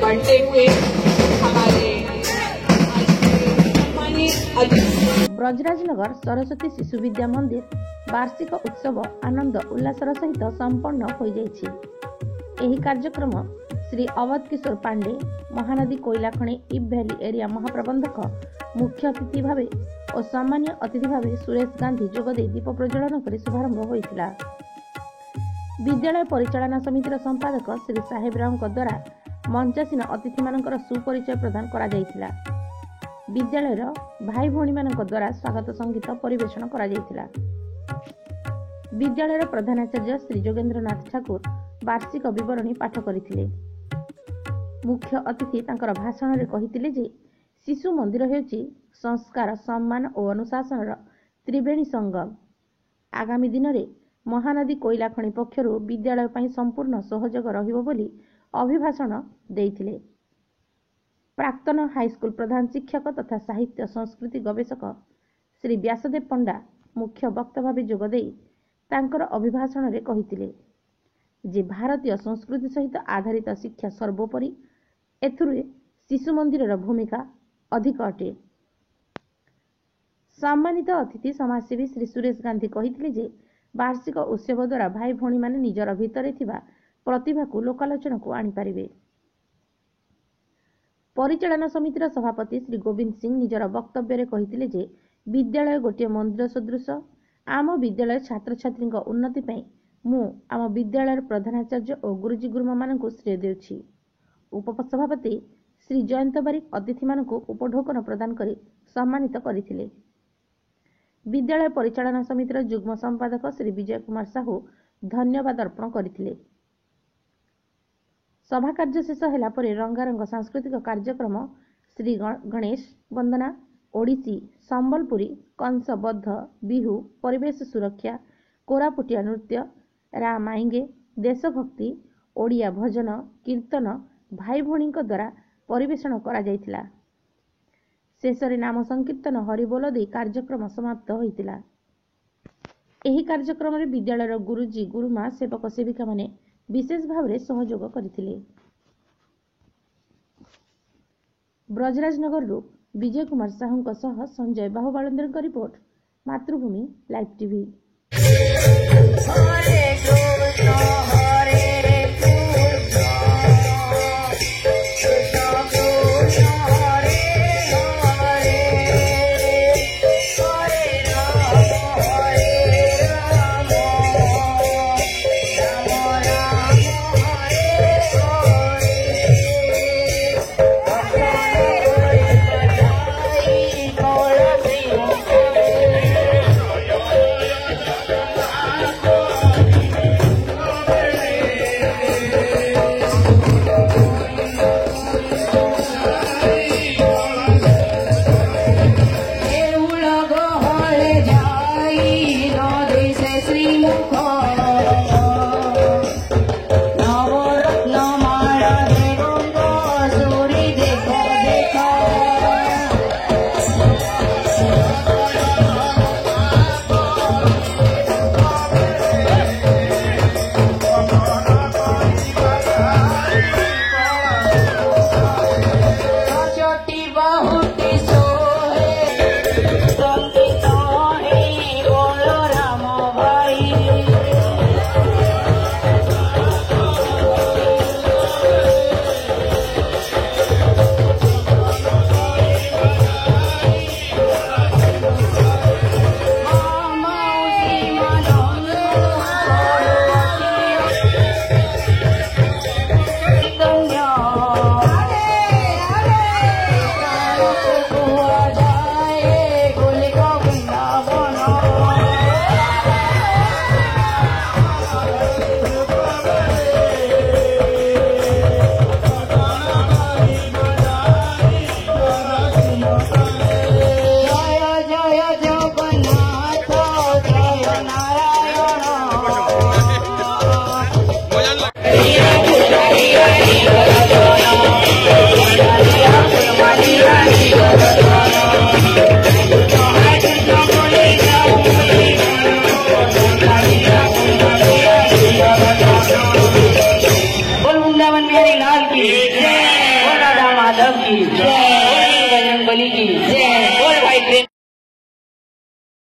बढ़ते हुए हमारे ब्रजराजनगर सरस्वती शिशु विद्या मंदिर वार्षिक उत्सव आनंद उल्लासर सहित संपन्न हो जाइछि। एही कार्यक्रम श्री अवध किशोर पांडे महानदी कोयला खଣି इब भैली एरिया महाप्रबंधक मुख्य अतिथि भावे और सामान्य अतिथि भावे सुरेश गांधी जोगदे दीप प्रज्वलन कर शुभारंभ होइतिला। विद्यालय परिचालना समितिर संपादक श्री साहेब राव द्वारा मंचासीन अतिथि मानकर सुपरिचय प्रदान करा जाइतिला। विद्यालय भाई भौणी मानक द्वारा स्वागत संगीत परिवेषण करा जाइतिला। विद्यालय प्रधानाचार्य श्री जोगेंद्रनाथ ठाकुर वार्षिक विवरणी पाठ करथिले। मुख्य अतिथि तांकर भाषण रे कहिथिले जे शिशु मंदिर हेउची संस्कार सम्मान और अनुशासन त्रिवेणी संगम। आगामी दिन में महानदी कोयला खଣି पक्षरु विद्यालय पई संपूर्ण सहयोग रहिबो बोली अभिभाषण देइथिले। प्राक्तन हाईस्कूल प्रधान शिक्षक तथा साहित्य संस्कृति गवेषक श्री व्यासदेव पंडा मुख्य वक्ता भावे जोगदे तांकर अभिभाषण रे कहिथिले जे भारतीय संस्कृति सहित आधारित शिक्षा सर्वोपरि एथुरे शिशु मंदिर भूमिका अधिक अटे। सम्मानित अतिथि समाजसेवी श्री सुरेश गांधी कहिथिले जे वार्षिक उत्सव द्वारा भाई भौणी माने निजर भितरे थिबा प्रतिभा को लोकालोचना को आनी पारिबे। परिचालना समितिर सभापति श्री गोविंद सिंह निजर वक्तव्य रे कहिथिले जे विद्यालय गोटे मंदिर सदृश। आम विद्यालय छात्र छात्री उन्नति पई मु आम विद्यालय प्रधानाचार्य और गुरुजी गुरुमा मानकु श्रेय देउछि। उपसभापति श्री जयंत बारिक अतिथि मानकु उपढोकन प्रदान करी सम्मानित करथिले। विद्यालय परिचालना समितिर जुग्म संपादक श्री विजय कुमार साहू धन्यवाद अर्पण करथिले। सभा कार्य शेष होला परे रंगारंग सांस्कृतिक कार्यक्रम श्री गणेश वंदना ओडिसी संबलपुरी कंसबद्ध बिहू परिवेश सुरक्षा कोरापुटिया नृत्य रामाइंगे देशभक्ति ओडिया भजन कीर्तन भाई भौणी द्वारा परिवेषण करा जायतिला। शेषरे नाम संकीर्तन हरिबोल दे कार्यक्रम समाप्त होइतिला। एही कार्यक्रम रे विद्यालय गुरुजी गुरुमा सेवक सेविका माने विशेष भाव में सहयोग करथिले। ब्रजराजनगर विजय कुमार साहू सह संजय बाहुबालंदर रिपोर्ट मातृभूमि लाइव टीवी। वृंदावन मेरी लाल की जय। माधव की जय, बजरंगबली की जय।